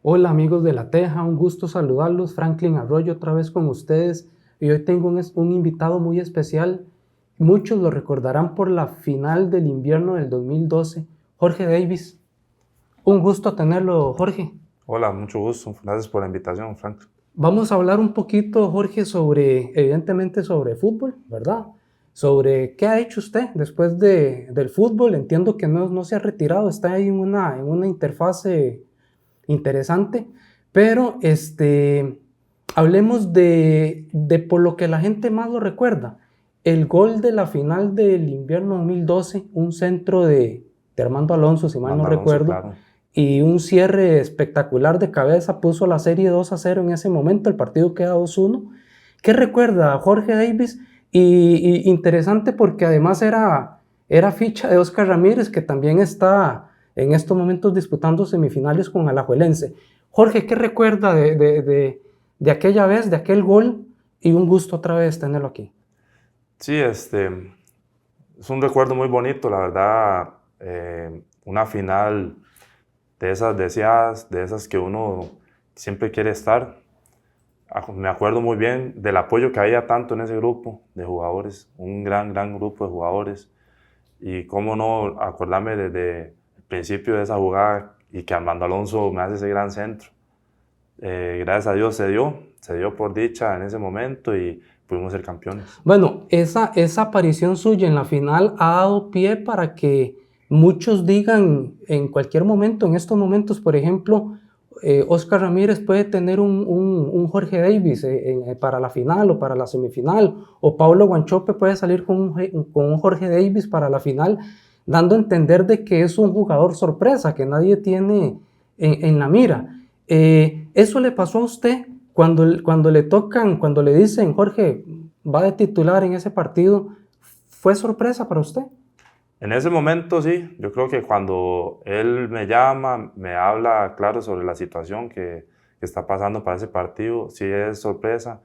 Hola amigos de La Teja, un gusto saludarlos. Franklin Arroyo otra vez con ustedes. Y hoy tengo un invitado muy especial. Muchos lo recordarán por la final del invierno del 2012, Jorge Davis. Un gusto tenerlo, Jorge. Hola, mucho gusto. Gracias por la invitación, Frank. Vamos a hablar un poquito, Jorge, evidentemente sobre fútbol, ¿verdad? Sobre qué ha hecho usted después del fútbol. Entiendo que no se ha retirado, está ahí en una interfase interesante, pero hablemos de por lo que la gente más lo recuerda. El gol de la final del invierno 2012, un centro de Armando Alonso, si mal no Manda Alonso, recuerdo, claro. y un cierre espectacular de cabeza puso la serie 2-0 en ese momento, el partido queda 2-1. ¿Qué recuerda Jorge Davis? Y interesante porque además era ficha de Oscar Ramírez, que también está en estos momentos disputando semifinales con Alajuelense. Jorge, ¿qué recuerda de aquella vez, de aquel gol? Y un gusto otra vez tenerlo aquí. Sí, es un recuerdo muy bonito, la verdad. Una final de esas deseadas, de esas que uno siempre quiere estar. Me acuerdo muy bien del apoyo que había tanto en ese grupo de jugadores, un gran grupo de jugadores. Y cómo no acordarme desde el principio de esa jugada y que Armando Alonso me hace ese gran centro. Gracias a Dios se dio por dicha en ese momento y pudimos ser campeones. Bueno, esa aparición suya en la final ha dado pie para que muchos digan en cualquier momento, en estos momentos, por ejemplo, Oscar Ramírez puede tener un Jorge Davis para la final o para la semifinal, o Paulo Guanchope puede salir con un Jorge Davis para la final, dando a entender de que es un jugador sorpresa, que nadie tiene en la mira. ¿Eso le pasó a usted cuando cuando le dicen, Jorge, va de titular en ese partido? ¿Fue sorpresa para usted? En ese momento sí, yo creo que cuando él me llama, me habla claro sobre la situación que está pasando para ese partido, sí es sorpresa,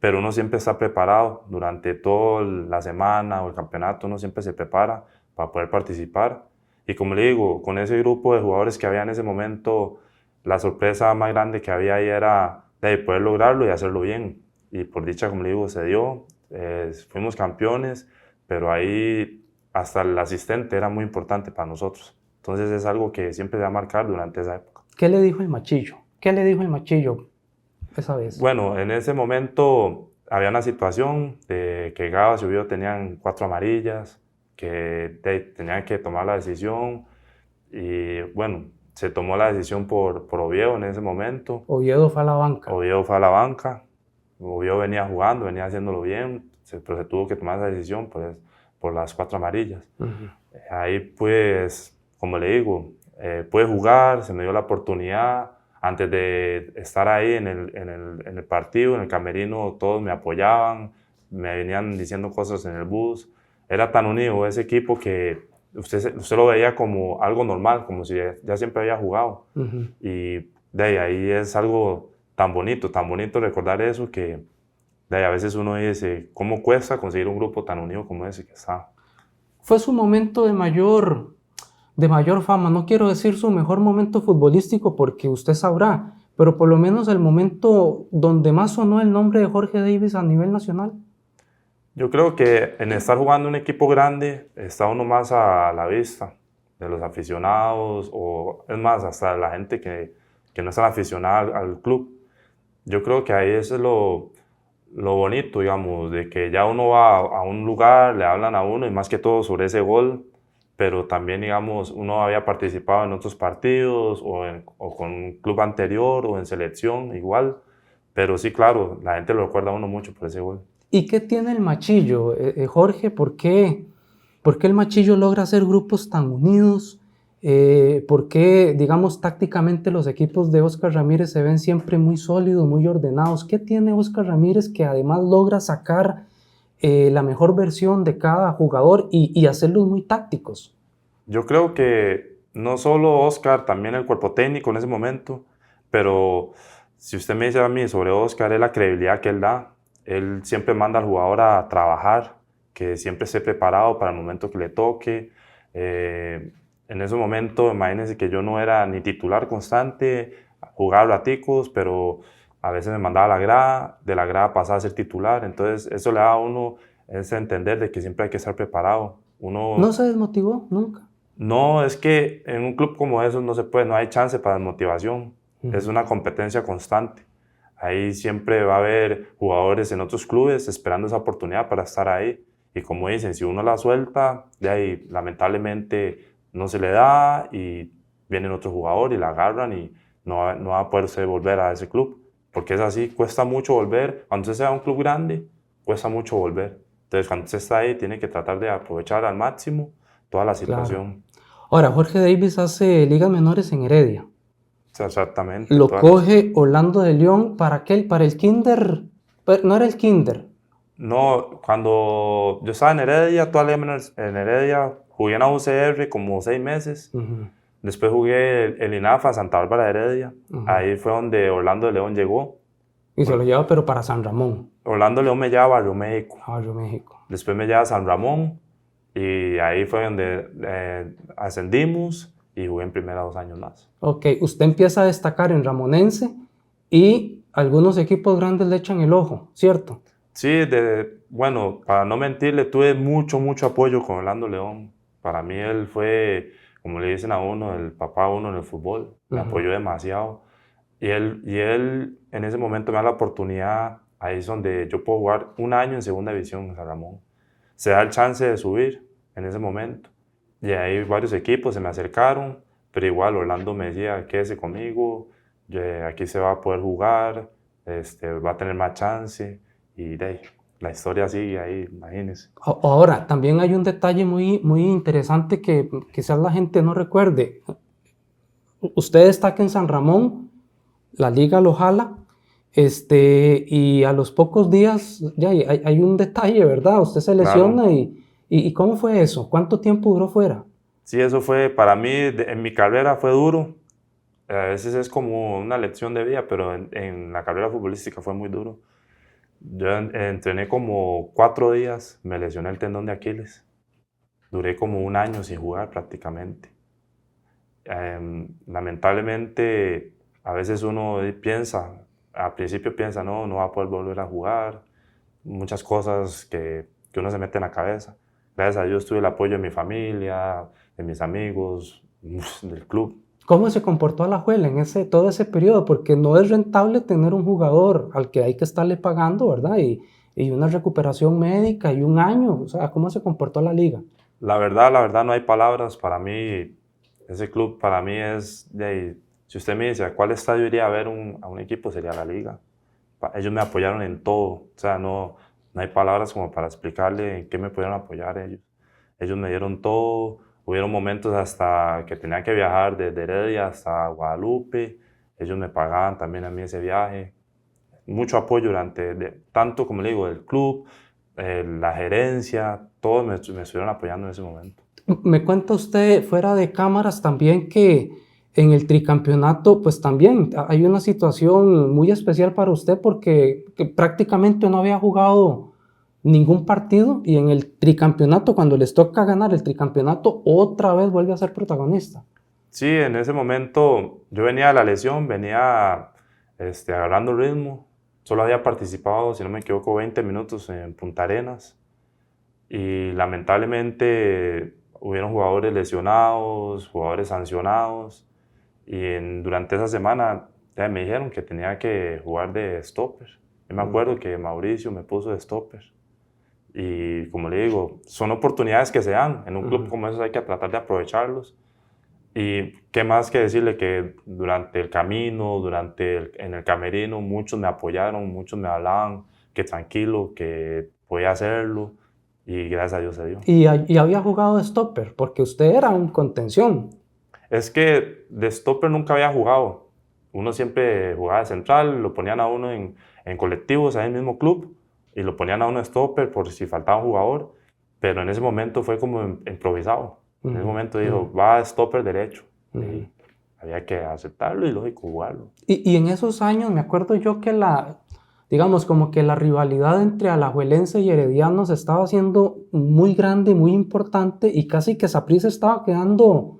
pero uno siempre está preparado durante toda la semana o el campeonato, uno siempre se prepara para poder participar. Y como le digo, con ese grupo de jugadores que había en ese momento, la sorpresa más grande que había ahí era de poder lograrlo y hacerlo bien. Y por dicha, como le digo, se dio, fuimos campeones, pero ahí hasta el asistente era muy importante para nosotros. Entonces es algo que siempre se va a marcar durante esa época. ¿Qué le dijo el Machillo? ¿Qué le dijo el Machillo esa vez? Bueno, en ese momento había una situación de que Gabas y Oviedo tenían 4 amarillas, que tenían que tomar la decisión y bueno, se tomó la decisión por Oviedo en ese momento. Oviedo fue a la banca. Oviedo fue a la banca, Oviedo venía jugando, venía haciéndolo bien, pero se tuvo que tomar esa decisión por las 4 amarillas. Ahí pues, como le digo, pude jugar, se me dio la oportunidad. Antes de estar ahí en el partido, en el camerino, todos me apoyaban, me venían diciendo cosas en el bus. Era tan unido ese equipo que usted lo veía como algo normal, como si ya siempre había jugado. Y de ahí es algo tan bonito recordar eso que de ahí a veces uno dice, ¿cómo cuesta conseguir un grupo tan unido como ese que está? Fue su momento de mayor fama. No quiero decir su mejor momento futbolístico porque usted sabrá, pero por lo menos el momento donde más sonó el nombre de Jorge Davis a nivel nacional. Yo creo que en estar jugando un equipo grande está uno más a la vista de los aficionados o es más, hasta la gente que no está aficionada al club. Yo creo que ahí es lo bonito, digamos, de que ya uno va a un lugar, le hablan a uno y más que todo sobre ese gol, pero también, digamos, uno había participado en otros partidos o con un club anterior o en selección igual, pero sí, claro, la gente lo recuerda a uno mucho por ese gol. ¿Y qué tiene el Machillo, Jorge? ¿Por qué el Machillo logra hacer grupos tan unidos? ¿Por qué, digamos, tácticamente los equipos de Oscar Ramírez se ven siempre muy sólidos, muy ordenados? ¿Qué tiene Oscar Ramírez que además logra sacar la mejor versión de cada jugador y hacerlos muy tácticos? Yo creo que no solo Oscar, también el cuerpo técnico en ese momento, pero si usted me dice a mí sobre Oscar, es la credibilidad que él da. Él siempre manda al jugador a trabajar, que siempre esté preparado para el momento que le toque. En ese momento, imagínense que yo no era ni titular constante, jugar raticos, pero a veces me mandaba a la grada, de la grada pasaba a ser titular, entonces eso le da a uno ese entender de que siempre hay que estar preparado. Uno, ¿No se desmotivó nunca? no, es que en un club como esos no se puede, no hay chance para desmotivación, es una competencia constante. Ahí siempre va a haber jugadores en otros clubes esperando esa oportunidad para estar ahí. Y como dicen, si uno la suelta, de ahí lamentablemente no se le da y vienen otros jugadores y la agarran y no va a poder usted volver a ese club. Porque es así, cuesta mucho volver. Cuando usted sea un club grande, cuesta mucho volver. Entonces, cuando usted está ahí, tiene que tratar de aprovechar al máximo toda la situación. Claro. Ahora, Jorge Davis hace ligas menores en Heredia. O sea, exactamente. Lo coge Orlando de León, ¿para qué? Para el kinder, no era el kinder. No, cuando yo estaba en Heredia, toda la en Heredia, jugué en la UCR como 6 meses. Después jugué el INAFA, Santa Bárbara de Heredia. Ahí fue donde Orlando de León llegó. Y se lo lleva, pero para San Ramón. Orlando de León me lleva a Barrio México. Barrio México. Después me lleva a San Ramón. Y ahí fue donde ascendimos y jugué en primera 2 años más. Ok, usted empieza a destacar en Ramonense y algunos equipos grandes le echan el ojo, ¿cierto? Sí, bueno, para no mentirle, tuve mucho apoyo con Orlando León. Para mí él fue, como le dicen a uno, el papá a uno en el fútbol. Me apoyó demasiado. Y él en ese momento me da la oportunidad, ahí es donde yo puedo jugar 1 año en segunda división en San Ramón. Se da el chance de subir en ese momento. Y ahí varios equipos se me acercaron, pero igual Orlando me decía, quédese conmigo, aquí se va a poder jugar, va a tener más chance. Y de ahí, la historia sigue ahí, imagínense. Ahora, también hay un detalle muy interesante que quizás la gente no recuerde. Usted destaca en San Ramón, la liga lo jala, y a los pocos días ya hay un detalle, ¿verdad? Usted se lesiona. Claro. ¿Y cómo fue eso? ¿Cuánto tiempo duró fuera? Sí, eso fue, para mí, en mi carrera fue duro. A veces es como una lección de vida, pero en la carrera futbolística fue muy duro. Yo entrené como 4 días, me lesioné el tendón de Aquiles. Duré como 1 año sin jugar prácticamente. Lamentablemente, a veces uno piensa, al principio piensa, no va a poder volver a jugar. Muchas cosas que uno se mete en la cabeza. Gracias a Dios tuve el apoyo de mi familia, de mis amigos, del club. ¿Cómo se comportó Alajuela en todo ese periodo? Porque no es rentable tener un jugador al que hay que estarle pagando, ¿verdad? Y una recuperación médica y 1 año. O sea, ¿cómo se comportó la liga? La verdad no hay palabras. Para mí, ese club para mí es... si usted me dice a cuál estadio iría a ver a un equipo, sería la liga. Ellos me apoyaron en todo. O sea, no hay palabras como para explicarle en qué me pudieron apoyar ellos. Ellos me dieron todo. Hubieron momentos hasta que tenía que viajar desde Heredia hasta Guadalupe. Ellos me pagaban también a mí ese viaje. Mucho apoyo tanto como le digo, del club, la gerencia, todos me estuvieron apoyando en ese momento. Me cuenta usted fuera de cámaras también que en el tricampeonato pues también hay una situación muy especial para usted porque prácticamente no había jugado ningún partido y en el tricampeonato, cuando les toca ganar el tricampeonato, otra vez vuelve a ser protagonista. Sí, en ese momento yo venía de la lesión, venía agarrando ritmo. Solo había participado, si no me equivoco, 20 minutos en Punta Arenas. Y lamentablemente hubieron jugadores lesionados, jugadores sancionados. Y durante esa semana ya me dijeron que tenía que jugar de stopper. Yo me acuerdo que Mauricio me puso de stopper. Y como le digo, son oportunidades que se dan. En un club como esos hay que tratar de aprovecharlos. Y qué más que decirle que durante el camino, en el camerino, muchos me apoyaron, muchos me hablaban que tranquilo, que podía hacerlo. Y gracias a Dios se dio. ¿Y había jugado de stopper? Porque usted era un contención. Es que de stopper nunca había jugado. Uno siempre jugaba de central, lo ponían a uno en colectivos ahí en el mismo club. Y lo ponían a uno stopper por si faltaba un jugador, pero en ese momento fue como improvisado. En ese momento dijo, va a stopper derecho. Y había que aceptarlo y lógico jugarlo. Y en esos años me acuerdo yo que digamos como que la rivalidad entre alajuelense y heredianos estaba siendo muy grande, muy importante y casi que Saprissa estaba quedando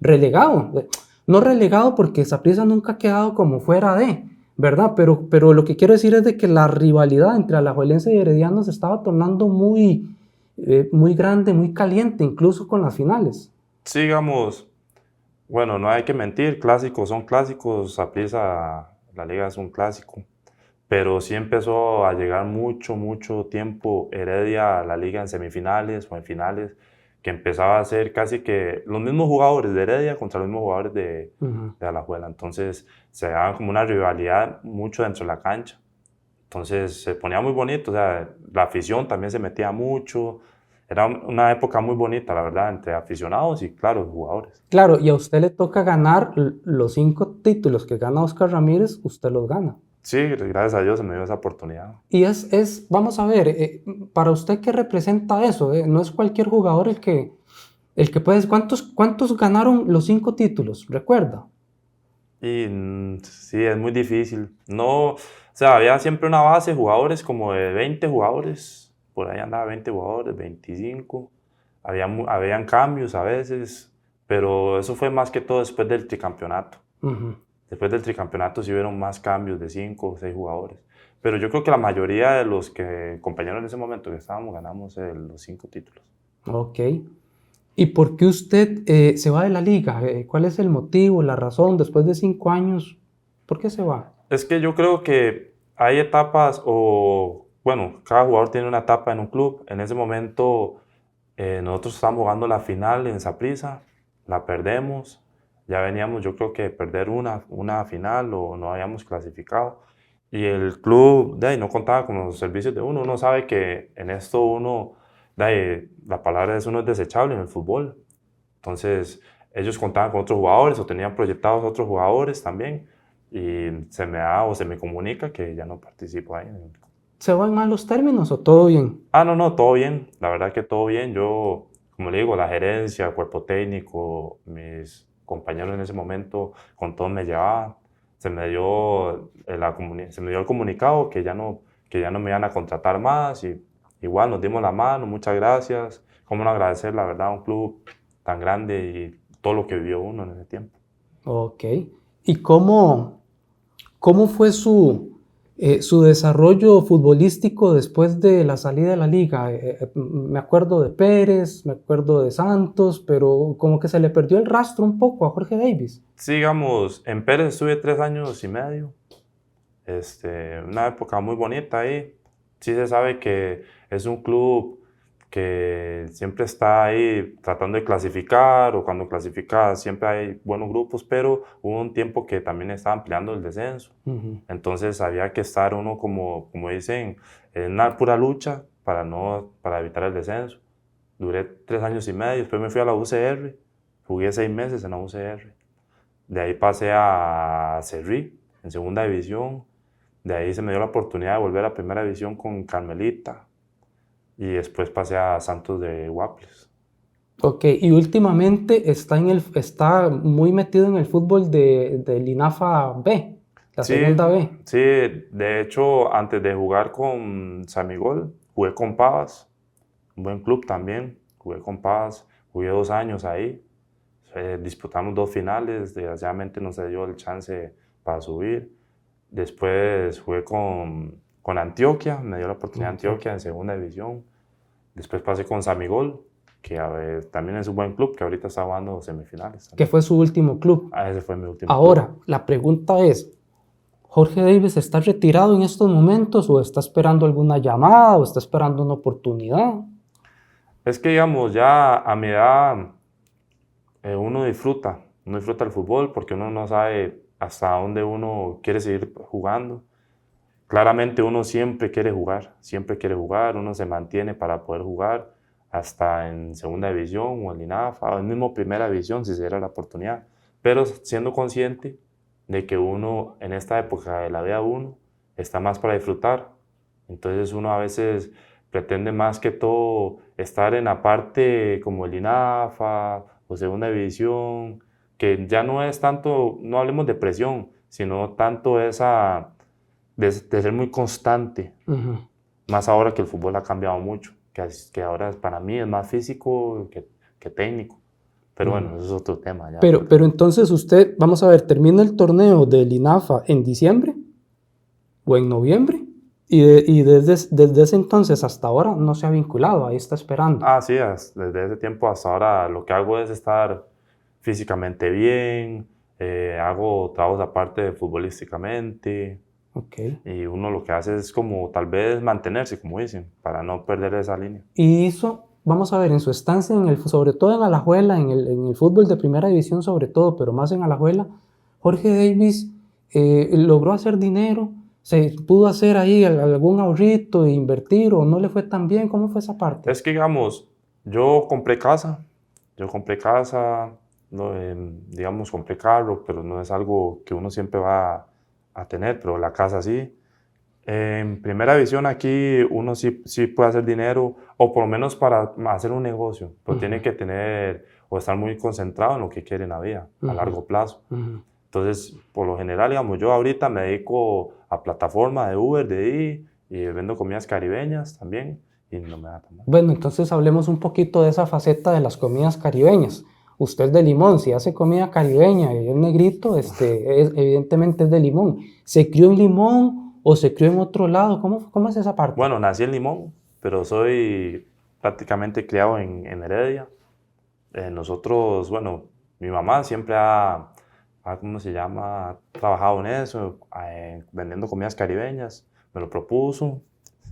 relegado. no relegado porque Saprissa nunca ha quedado como fuera de, ¿verdad? Pero lo que quiero decir es de que la rivalidad entre Alajuelense y Herediano se estaba tornando muy grande, muy caliente, incluso con las finales. Sí, digamos, bueno, no hay que mentir, clásicos son clásicos, Saprissa, la liga es un clásico, pero sí empezó a llegar mucho tiempo Heredia a la liga en semifinales o en finales, que empezaba a ser casi que los mismos jugadores de Heredia contra los mismos jugadores de Alajuela. Entonces se daba como una rivalidad mucho dentro de la cancha. Entonces se ponía muy bonito, o sea, la afición también se metía mucho. Era una época muy bonita, la verdad, entre aficionados y, claro, jugadores. Claro, y a usted le toca ganar los 5 títulos que gana Oscar Ramírez, usted los gana. Sí, gracias a Dios se me dio esa oportunidad. Y vamos a ver, para usted, ¿qué representa eso? No es cualquier jugador el que puede. ¿Cuántos ganaron los 5 títulos? ¿Recuerda? Y sí, es muy difícil. No, o sea, había siempre una base de jugadores como de 20 jugadores, por ahí andaba 20 jugadores, 25. Habían cambios a veces, pero eso fue más que todo después del tricampeonato. Después del tricampeonato sí hubieron más cambios de 5 o 6 jugadores. Pero yo creo que la mayoría de los compañeros en ese momento que estábamos ganamos los 5 títulos. Ok. ¿Y por qué usted se va de la liga? ¿Cuál es el motivo, la razón? Después de 5 años, ¿por qué se va? Es que yo creo que hay etapas bueno, cada jugador tiene una etapa en un club. En ese momento nosotros estábamos jugando la final en Saprissa, la perdemos. Ya veníamos, yo creo que de perder una final o no habíamos clasificado. Y el club de ahí no contaba con los servicios de uno. Uno sabe que en esto de ahí, la palabra es uno es desechable en el fútbol. Entonces ellos contaban con otros jugadores o tenían proyectados otros jugadores también. Y se me da o se me comunica que ya no participo ahí. ¿Se va en malos términos o todo bien? No, todo bien. La verdad que todo bien. Yo, como le digo, la gerencia, el cuerpo técnico, mis compañeros en ese momento, con todos me llevaba. Se me dio, se me dio el comunicado que ya no me iban a contratar más. Y igual nos dimos la mano, muchas gracias. Cómo no agradecer, la verdad, a un club tan grande y todo lo que vivió uno en ese tiempo. Ok. ¿Y cómo fue su desarrollo futbolístico después de la salida de la liga? Me acuerdo de Pérez, me acuerdo de Santos, pero como que se le perdió el rastro un poco a Jorge Davis. Sigamos, en Pérez estuve 3 años y medio. Una época muy bonita ahí. Sí se sabe que es un club que siempre está ahí tratando de clasificar o cuando clasifica siempre hay buenos grupos, pero hubo un tiempo que también estaban peleando el descenso. Entonces había que estar uno como dicen, en una pura lucha para evitar el descenso. Duré 3 años y medio, después me fui a la UCR, jugué 6 meses en la UCR. De ahí pasé a Cerrí, en segunda división. De ahí se me dio la oportunidad de volver a primera división con Carmelita y después pasé a Santos de Guaples. Ok, y últimamente está muy metido en el fútbol del INAFA B, la Sí, segunda B. sí, de hecho antes de jugar con San Miguel, jugué con Pavas, un buen club también, jugué con Pavas, jugué 2 años ahí, disputamos 2 finales, desgraciadamente no se dio el chance para subir. Después jugué con Antioquia, me dio la oportunidad Antioquia en segunda división. Después pasé con San Miguel, que también es un buen club, que ahorita está jugando semifinales. Que fue su último club. Ese fue mi último Ahora, club. la pregunta es, ¿Jorge Davis está retirado en estos momentos o está esperando alguna llamada o está esperando una oportunidad? Es que, digamos, ya a mi edad uno disfruta el fútbol porque uno no sabe hasta dónde uno quiere seguir jugando. Claramente uno siempre quiere jugar, uno se mantiene para poder jugar hasta en segunda división o en INAFA o en mismo primera división si se diera la oportunidad, pero siendo consciente de que uno en esta época de la vida uno está más para disfrutar, entonces uno a veces pretende más que todo estar en la parte como el INAFA o segunda división, que ya no es tanto, no hablemos de presión, sino tanto esa de ser muy constante, más ahora que el fútbol ha cambiado mucho, que ahora para mí es más físico que técnico. Pero bueno, eso es otro tema ya. Pero entonces usted, vamos a ver, termina el torneo del INAFA en diciembre o en noviembre y desde ese entonces hasta ahora no se ha vinculado, ahí está esperando. Sí, desde ese tiempo hasta ahora lo que hago es estar físicamente bien, hago trabajos aparte futbolísticamente. Okay. Y uno lo que hace es como tal vez mantenerse, como dicen, para no perder esa línea. Y hizo, vamos a ver, en su estancia, sobre todo en Alajuela, en el fútbol de primera división sobre todo, pero más en Alajuela, Jorge Davis logró hacer dinero, se pudo hacer ahí algún ahorrito e invertir o no le fue tan bien. ¿Cómo fue esa parte? Es que digamos, yo compré casa, no, digamos compré carro, pero no es algo que uno siempre va a tener, pero la casa sí. En primera división aquí uno sí puede hacer dinero, o por lo menos para hacer un negocio, pero tiene que tener o estar muy concentrado en lo que quiere en la vida, a largo plazo. Entonces, por lo general, digamos, yo ahorita me dedico a plataforma de Uber, de ahí, y vendo comidas caribeñas también, y no me da tan mal. Bueno, entonces hablemos un poquito de esa faceta de las comidas caribeñas. Usted es de Limón, si hace comida caribeña y es negrito, evidentemente es de Limón. ¿Se crió en Limón o se crió en otro lado? ¿Cómo es esa parte? Bueno, nací en Limón, pero soy prácticamente criado en Heredia. Nosotros, bueno, mi mamá siempre ¿cómo se llama? Ha trabajado en eso, vendiendo comidas caribeñas. Me lo propuso,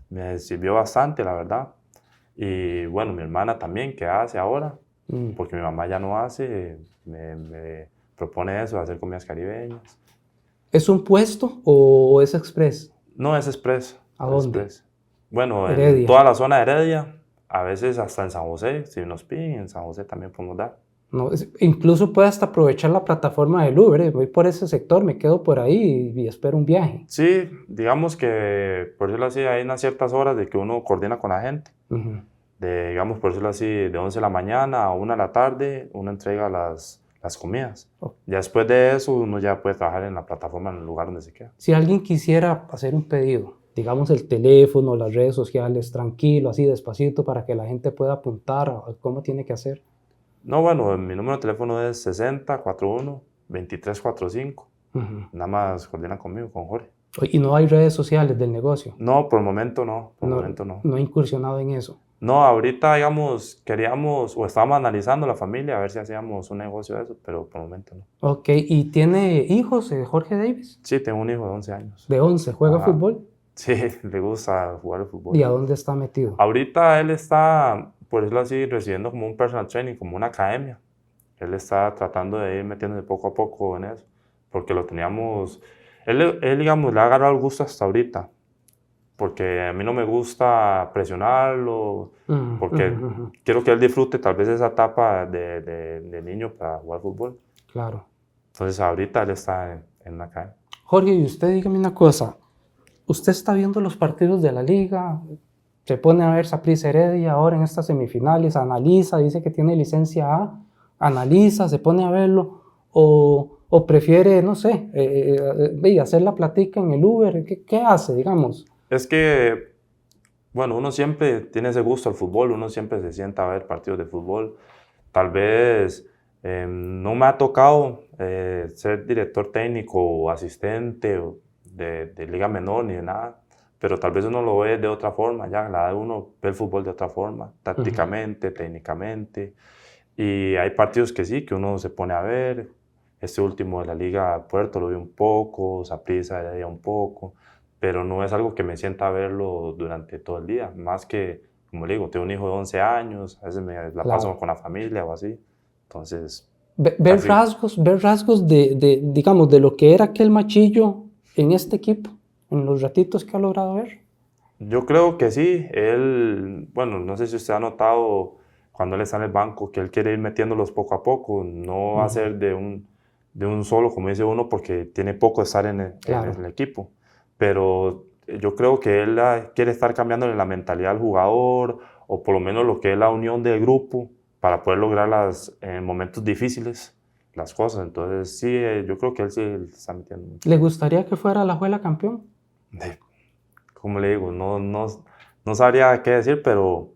me sirvió bastante, la verdad. Y bueno, mi hermana también, que hace ahora, porque mi mamá ya no hace, me propone eso, hacer comidas caribeñas. ¿Es un puesto o es express? No, es express. ¿A dónde? Express. Bueno, Heredia. en toda la zona de Heredia, a veces hasta en San José, si nos piden, en San José también podemos dar. No, incluso puede hasta aprovechar la plataforma del Uber. Voy por ese sector, me quedo por ahí y espero un viaje. Sí, digamos que, por decirlo así, hay unas ciertas horas de que uno coordina con la gente. Digamos, por decirlo así, de 11 de la mañana a 1 de la tarde, uno entrega las comidas. Ya después de eso, uno ya puede trabajar en la plataforma en el lugar donde se queda. Si alguien quisiera hacer un pedido, digamos el teléfono, las redes sociales, tranquilo, así despacito, para que la gente pueda apuntar a cómo tiene que hacer. No, bueno, mi número de teléfono es 6041-2345. Nada más coordinan conmigo, con Jorge. ¿Y no hay redes sociales del negocio? No, por el momento no. Por el momento no. ¿No he incursionado en eso? No, ahorita, digamos, queríamos o estábamos analizando la familia a ver si hacíamos un negocio de eso, pero por el momento no. Ok, ¿y tiene hijos, Jorge Davis? Sí, tengo un hijo de 11 años. ¿De 11? ¿Juega fútbol? Sí, le gusta jugar el fútbol. ¿Y a dónde está metido? Ahorita él está, por decirlo así, recibiendo como un personal training, como una academia. Él está tratando de ir metiéndose poco a poco en eso, porque lo teníamos... Él digamos, le ha agarrado el gusto hasta ahorita, porque a mí no me gusta presionarlo, porque quiero que él disfrute tal vez esa etapa de niño para jugar fútbol. Claro. Entonces ahorita él está en la academia. Jorge, y usted dígame una cosa, ¿usted está viendo los partidos de la liga? Se pone a ver Saprissa Heredia ahora en estas semifinales, analiza, dice que tiene licencia A, analiza, se pone a verlo, o prefiere, no sé, hacer la platica en el Uber. ¿Qué hace, digamos? Es que, bueno, uno siempre tiene ese gusto al fútbol, uno siempre se sienta a ver partidos de fútbol. Tal vez no me ha tocado ser director técnico o asistente de liga menor ni de nada, pero tal vez uno lo ve de otra forma, ya la de uno ve el fútbol de otra forma, tácticamente, técnicamente, y hay partidos que sí, que uno se pone a ver. Este último de la Liga Puerto lo vi un poco, Saprissa Heredia un poco, pero no es algo que me sienta a verlo durante todo el día, más que, como le digo, tengo un hijo de 11 años, a veces me la paso con la familia o así, entonces... Ver rasgos digamos, de lo que era aquel Machillo en este equipo, en los ratitos que ha logrado ver. Yo creo que sí, él, bueno, no sé si usted ha notado cuando él está en el banco que él quiere ir metiéndolos poco a poco, no va a ser de un solo, como dice uno, porque tiene poco de estar en el equipo. Pero yo creo que él quiere estar cambiándole la mentalidad al jugador, o por lo menos lo que es la unión del grupo, para poder lograr en momentos difíciles las cosas. Entonces sí, yo creo que él sí está metiendo mucho. ¿Le gustaría que fuera Alajuela campeón? Como le digo, no sabría qué decir, pero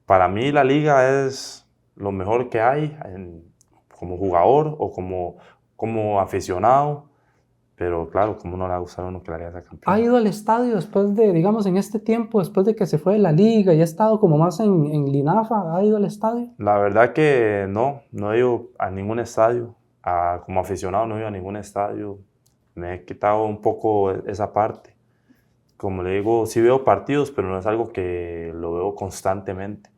para mí la liga es lo mejor que hay como jugador o como aficionado, pero claro, como no le va a gustar a uno que la Liga sea campeón. ¿Ha ido al estadio después de, digamos, en este tiempo, después de que se fue de la liga y ha estado como más en Linafa? ¿Ha ido al estadio? La verdad que no he ido a ningún estadio. Como aficionado no he ido a ningún estadio. Me he quitado un poco esa parte. Como le digo, sí veo partidos, pero no es algo que lo veo constantemente.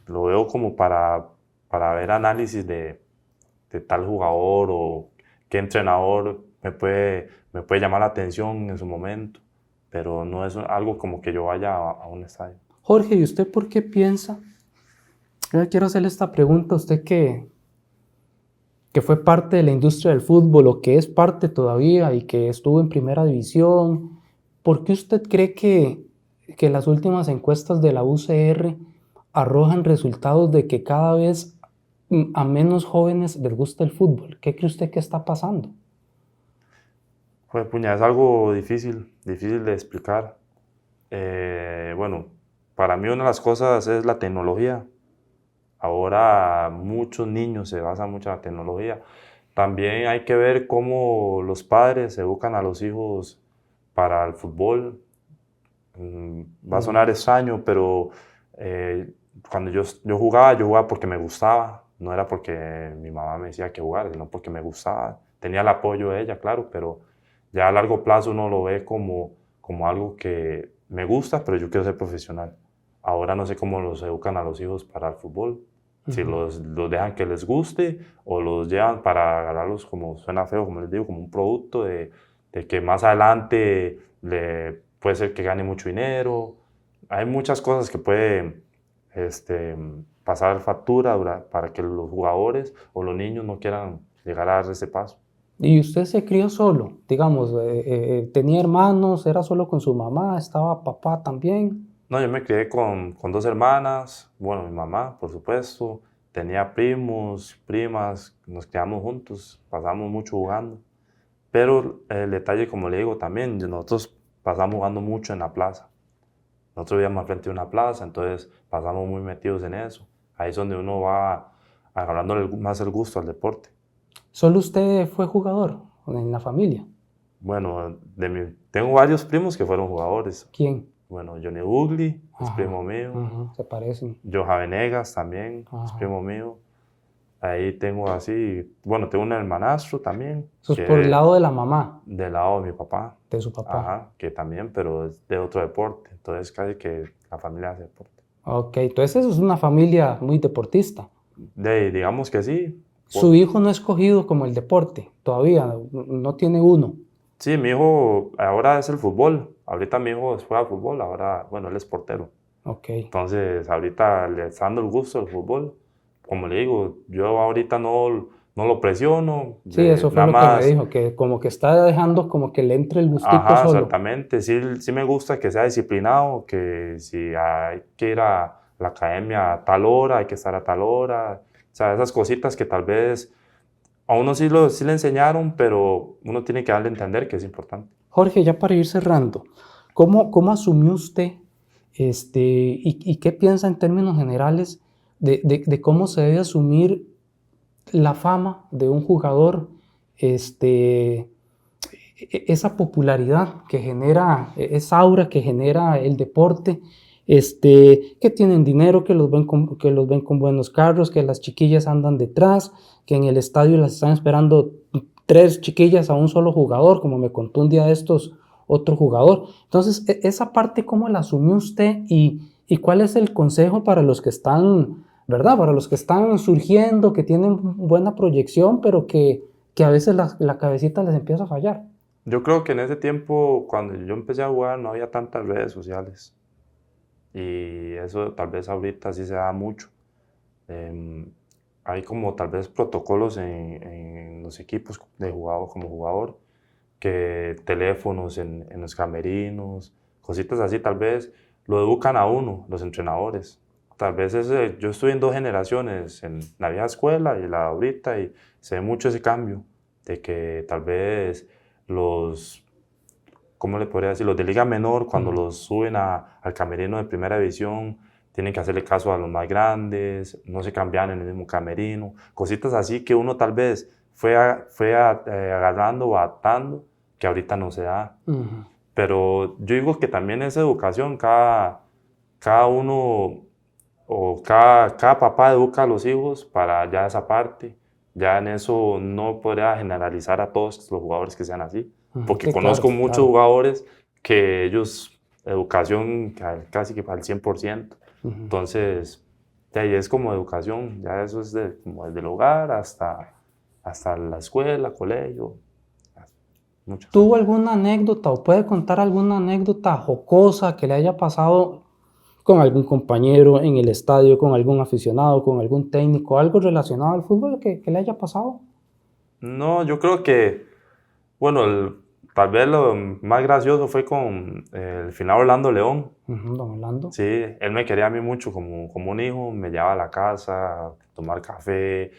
Lo veo como para ver análisis de tal jugador o qué entrenador me puede llamar la atención en su momento, pero no es algo como que yo vaya a un estadio. Jorge, ¿y usted por qué piensa? Yo quiero hacerle esta pregunta a usted que fue parte de la industria del fútbol o que es parte todavía y que estuvo en primera división. ¿Por qué usted cree que las últimas encuestas de la UCR arrojan resultados de que cada vez a menos jóvenes les gusta el fútbol? ¿Qué cree usted que está pasando? Pues puña, es algo difícil de explicar. Bueno, para mí una de las cosas es la tecnología. Ahora muchos niños se basan mucho en la tecnología. También hay que ver cómo los padres educan a los hijos para el fútbol. Va a sonar extraño, pero cuando yo jugaba porque me gustaba. No era porque mi mamá me decía que jugar, sino porque me gustaba. Tenía el apoyo de ella, claro, pero ya a largo plazo uno lo ve como algo que me gusta, pero yo quiero ser profesional. Ahora no sé cómo los educan a los hijos para el fútbol. Si los dejan que les guste o los llevan para agarrarlos, como suena feo, como les digo, como un producto de que más adelante puede ser que gane mucho dinero. Hay muchas cosas que pueden pasar factura para que los jugadores o los niños no quieran llegar a dar ese paso. ¿Y usted se crió solo? Digamos, ¿tenía hermanos? ¿Era solo con su mamá? ¿Estaba papá también? No, yo me crié con 2 hermanas, bueno, mi mamá, por supuesto, tenía primos, primas, nos criamos juntos, pasamos mucho jugando, pero el detalle, como le digo, también, nosotros pasamos jugando mucho en la plaza, nosotros vivíamos al frente de una plaza, entonces pasamos muy metidos en eso, ahí es donde uno va agarrando más el gusto al deporte. ¿Solo usted fue jugador en la familia? Bueno, tengo varios primos que fueron jugadores. ¿Quién? Bueno, Johnny Ugly es Ajá, primo mío. ajá, se parecen. Joja Venegas también es Ajá. primo mío. Ahí tengo así, bueno, tengo un hermanastro también. Eso es por el lado de la mamá, Del lado de mi papá. de su papá. Ajá, que también, pero es de otro deporte. Entonces casi que la familia hace deporte. Ok, entonces eso es una familia muy deportista. Digamos que sí. Su hijo no ha escogido como el deporte, todavía, no tiene uno. Sí, mi hijo ahora es el fútbol. Ahorita mi hijo juega fútbol, ahora, bueno, él es portero. Ok. Entonces, ahorita le está dando el gusto al fútbol. Como le digo, yo ahorita no lo presiono. Sí, eso fue nada lo que más, me dijo, que como que está dejando como que le entre el gustito ajá, solo. exactamente. Sí me gusta que sea disciplinado, que si hay que ir a la academia a tal hora, hay que estar a tal hora. O sea, esas cositas que tal vez a uno sí le enseñaron, pero uno tiene que darle a entender que es importante. Jorge, ya para ir cerrando, ¿cómo asumió usted y qué piensa en términos generales de cómo se debe asumir la fama de un jugador, esa popularidad que genera, esa aura que genera el deporte, que tienen dinero, que los ven con buenos carros, que las chiquillas andan detrás, que en el estadio las están esperando 3 chiquillas a un solo jugador, como me contó un día de estos otro jugador? Entonces, esa parte, ¿cómo la asumió usted y cuál es el consejo para los que están, ¿verdad? Para los que están surgiendo, que tienen buena proyección, pero que a veces la cabecita les empieza a fallar. Yo creo que en ese tiempo, cuando yo empecé a jugar, no había tantas redes sociales. Y eso tal vez ahorita sí se da mucho. Hay como tal vez protocolos en los equipos de jugador, como jugador, que teléfonos en los camerinos, cositas así, tal vez lo educan a uno, los entrenadores. Tal vez yo estoy en 2 generaciones, en la vieja escuela y la ahorita, y se ve mucho ese cambio, de que tal vez ¿cómo le podría decir? Los de Liga Menor, cuando los suben al camerino de Primera División, tienen que hacerle caso a los más grandes, no se cambian en el mismo camerino, cositas así que uno tal vez fue agarrando o adaptando, que ahorita no se da. Pero yo digo que también es educación, cada uno o cada papá educa a los hijos para ya esa parte. Ya en eso no podría generalizar a todos los jugadores que sean así, porque Sí, conozco claro, muchos claro. jugadores que ellos, educación casi que al 100%. Entonces, de ahí es como educación, ya eso es como desde el hogar hasta la escuela, colegio, muchas ¿Tuvo cosas. alguna anécdota o puede contar alguna anécdota jocosa que le haya pasado con algún compañero en el estadio, con algún aficionado, con algún técnico, algo relacionado al fútbol que le haya pasado? No, yo creo que, bueno, tal vez lo más gracioso fue con el final Orlando León. Don Orlando. Sí, él me quería a mí mucho como un hijo, me llevaba a la casa a tomar café,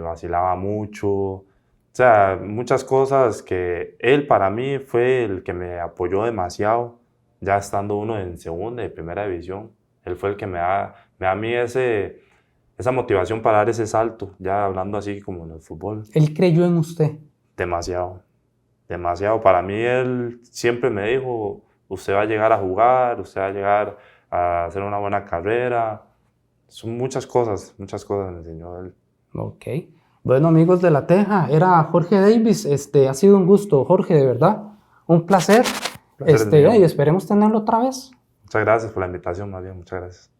vacilaba mucho, o sea, muchas cosas que él para mí fue el que me apoyó demasiado, ya estando uno en segunda y primera división. Él fue el que me da a mí esa motivación para dar ese salto, ya hablando así como en el fútbol. Él creyó en usted. Demasiado, demasiado. Para mí él siempre me dijo, usted va a llegar a jugar, usted va a llegar a hacer una buena carrera. Son muchas cosas me enseñó él. Ok. Bueno, amigos de La Teja, era Jorge Davis. Ha sido un gusto, Jorge, de verdad. Un placer. Placer es mío. Y esperemos tenerlo otra vez. Muchas gracias por la invitación, más bien, muchas gracias.